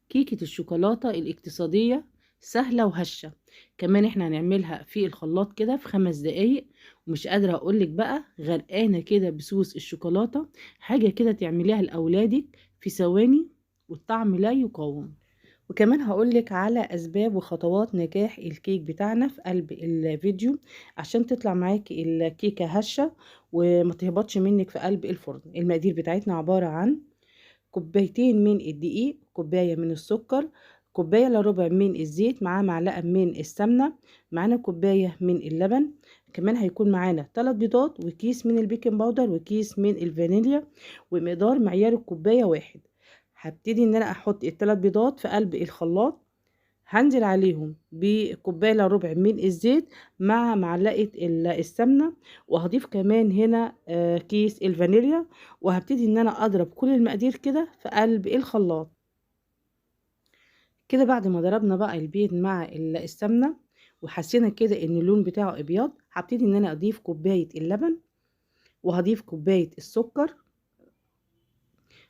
كيكة الشوكولاتة الاقتصادية سهلة وهشة. كمان احنا هنعملها في الخلاط كده في 5 دقايق. ومش قادرة اقولك بقى غرقانة كده بصوص الشوكولاتة. حاجة كده تعمليها لأولادك في ثواني والطعم لا يقاوم. وكمان هقولك على أسباب وخطوات نجاح الكيك بتاعنا في قلب الفيديو عشان تطلع معاكي الكيكة هشة وما تهبطش منك في قلب الفرن. المقادير بتاعتنا عبارة عن كوبايتين من الدقيق، كوباية من السكر، كوباية الا ربع من الزيت، معاه معلقة من السمنة، معانا كوباية من اللبن. كمان هيكون معانا 3 بيضات وكيس من البيكنج باودر وكيس من الفانيليا، ومقدار معيار الكوباية 1. هبتدي ان انا احط ال3 بيضات في قلب الخلاط، هنزل عليهم بكوباية الا ربع من الزيت مع معلقة السمنة، وهضيف كمان هنا كيس الفانيليا، وهبتدي ان انا اضرب كل المقادير كده في قلب الخلاط. كده بعد ما ضربنا بقى البيض مع السمنة وحسينا كده ان اللون بتاعه ابيض، هبتدي ان انا اضيف كوباية اللبن وهضيف كوباية السكر،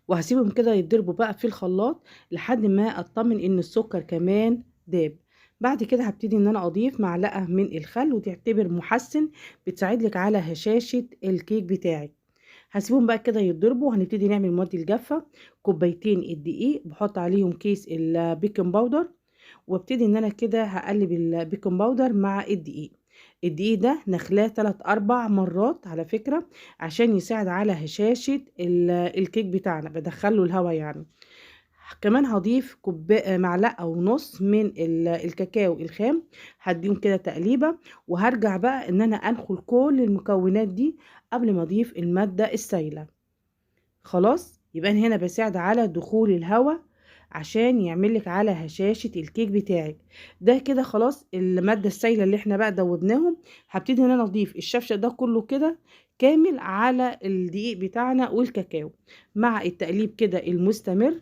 وهسيبهم كده يتضربوا بقى في الخلاط لحد ما اطمن ان السكر كمان داب. بعد كده هبتدي ان انا اضيف معلقة من الخل، وتعتبر محسن بتساعد لك على هشاشة الكيك بتاعك. هسيبهم بقى كده يتضربوا، وهنبتدي نعمل مواد الجافة. كوبايتين الدقيق بحط عليهم كيس البيكنج باودر، وابتدي ان انا كده هقلب البيكنج باودر مع الدقيق. الدقيق ده نخلاه 3 4 مرات على فكرة، عشان يساعد على هشاشة الكيك بتاعنا، بدخله الهواء يعني. كمان هضيف معلقة ونص من الكاكاو الخام، هديهم كده تقليبة، وهرجع بقى ان انا انخل كل المكونات دي قبل ما اضيف المادة السائلة. خلاص، يبقى أنا هنا بساعد على دخول الهواء عشان يعملك على هشاشة الكيك بتاعك. ده كده خلاص المادة السائلة اللي احنا بقى دوبناهم. هبتدي ان انا اضيف الشفشق ده كله كده كامل على الدقيق بتاعنا والكاكاو، مع التقليب كده المستمر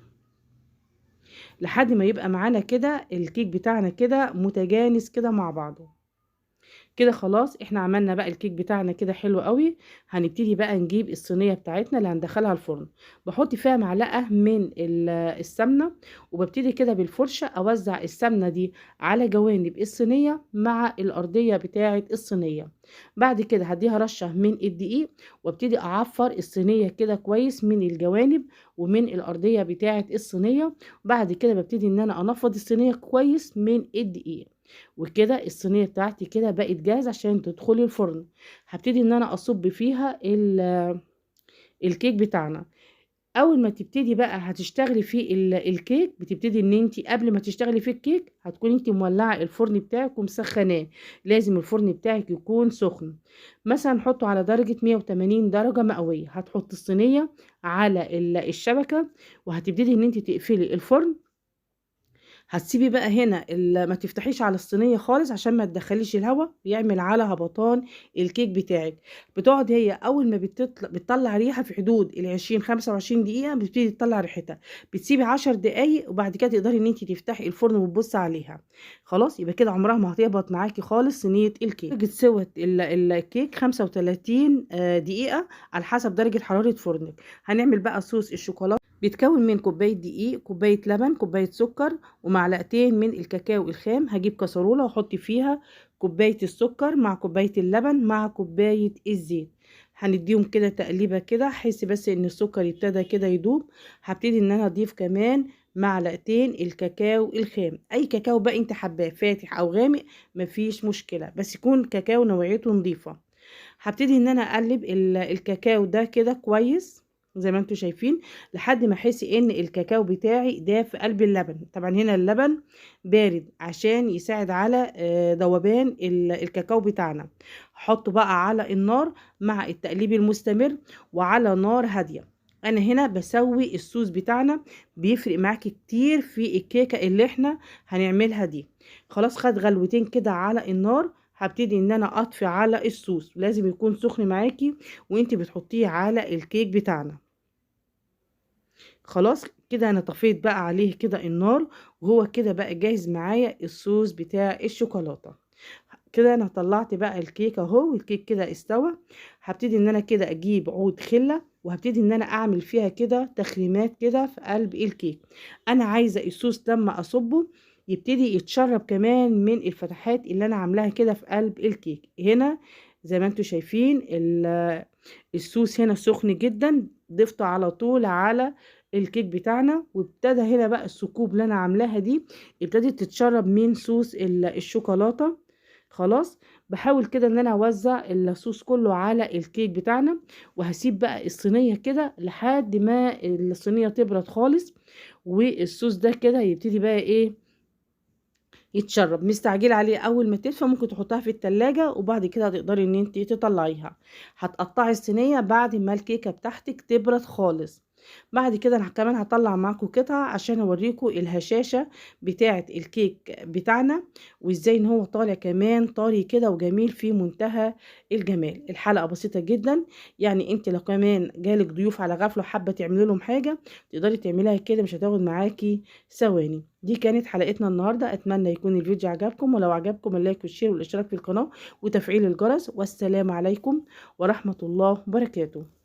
لحد ما يبقى معانا كده الكيك بتاعنا كده متجانس كده مع بعضه. كده خلاص احنا عملنا بقى الكيك بتاعنا كده حلو قوي. هنبتدي بقى نجيب الصينيه بتاعتنا اللي هندخلها الفرن، بحط فيها معلقه من السمنه، وببتدي كده بالفرشه اوزع السمنه دي على جوانب الصينيه مع الارضيه بتاعه الصينيه. بعد كده هديها رشه من الدقيق، وابتدي اعفر الصينيه كده كويس من الجوانب ومن الارضيه بتاعه الصينيه. بعد كده ببتدي ان انا انفض الصينيه كويس من الدقيق. وكده الصينيه بتاعتي كده بقت جاهزه عشان تدخلي الفرن. هبتدي ان انا اصب فيها الكيك بتاعنا. اول ما تبتدي بقى هتشتغلي في الكيك، بتبتدي ان انت قبل ما تشتغلي في الكيك هتكوني انت مولعه الفرن بتاعك ومسخناه. لازم الفرن بتاعك يكون سخن، مثلا حطه على درجه 180 درجه مئويه. هتحط الصينيه على الشبكه، وهتبتدي ان انت تقفلي الفرن. هتسيبي بقى هنا ما تفتحيش على الصينيه خالص عشان ما تدخليش الهواء يعمل على هبطان الكيك بتاعك. بتقعد هي اول ما بتطلع ريحه في حدود ال20 25 دقيقه، بتبتدي تطلع ريحتها. بتسيبي 10 دقايق وبعد كده تقدري ان انت تفتحي الفرن وتبصي عليها. خلاص، يبقى كده عمرها ما هتهبط معاكي خالص صينيه الكيك. درجه سوى الكيك 35 دقيقه على حسب درجه حراره فرنك. هنعمل بقى صوص الشوكولاته. بيتكون من كوبايه دقيق، كوبايه لبن، كوبايه سكر، ومعلقتين من الكاكاو الخام. هجيب كسرولة واحط فيها كوباية السكر مع كوباية اللبن مع كوباية الزيت. هنديهم كده تقليبة كده، احس بس ان السكر ابتدى كده يدوب. هبتدي ان انا اضيف كمان معلقتين الكاكاو الخام. اي كاكاو بقى انت حباه، فاتح او غامق مفيش مشكلة، بس يكون كاكاو نوعيته نظيفة. هبتدي ان انا اقلب الكاكاو ده كده كويس زي ما انتم شايفين، لحد ما احس ان الكاكاو بتاعي ده في قلب اللبن. طبعا هنا اللبن بارد عشان يساعد على ذوبان الكاكاو بتاعنا. هحطه بقى على النار مع التقليب المستمر وعلى نار هاديه. انا هنا بسوي الصوص بتاعنا، بيفرق معاكي كتير في الكيكه اللي احنا هنعملها دي. خلاص، خد غلوتين كده على النار. هبتدي ان انا اطفي على الصوص، لازم يكون سخن معاكي وانتي بتحطيه على الكيك بتاعنا. خلاص كده انا طفيت بقى عليه كده النار، وهو كده بقى جاهز معايا الصوص بتاع الشوكولاته. كده انا طلعت بقى الكيك اهو، والكيك كده استوى. هبتدي ان انا كده اجيب عود خله، وهبتدي ان انا اعمل فيها كده تخريمات كده في قلب الكيك. انا عايزه الصوص لما اصبه يبتدي يتشرب كمان من الفتحات اللي انا عاملاها كده في قلب الكيك هنا. زي ما انتم شايفين الصوص هنا سخن جدا، ضفته على طول على الكيك بتاعنا، وابتدى هنا بقى الثقوب اللي انا عاملاها دي ابتدت تتشرب من صوص الشوكولاته. خلاص. بحاول كده ان انا اوزع الصوص كله على الكيك بتاعنا، وهسيب بقى الصينيه كده لحد ما الصينيه تبرد خالص، والصوص ده كده يبتدي بقى ايه يتشرب. مستعجل عليه اول ما تدفى ممكن تحطها في التلاجة، وبعد كده هتقدري ان انت تطلعيها. هتقطعي الصينية بعد ما الكيكة بتاعتك تبرد خالص. بعد كده انا كمان هطلع معاكم قطعة عشان اوريكم الهشاشة بتاعة الكيك بتاعنا، وازاي ان هو طالع كمان طري كده وجميل في منتهى الجمال. الحلقة بسيطة جدا، يعني انت لو كمان جالك ضيوف على غفلة وحابة تعملي لهم حاجة تقدري تعمليها كده، مش هتاخد معاكي ثواني. دي كانت حلقتنا النهاردة، اتمنى يكون الفيديو عجبكم، ولو عجبكم اللايك والشير والاشتراك في القناة وتفعيل الجرس. والسلام عليكم ورحمة الله وبركاته.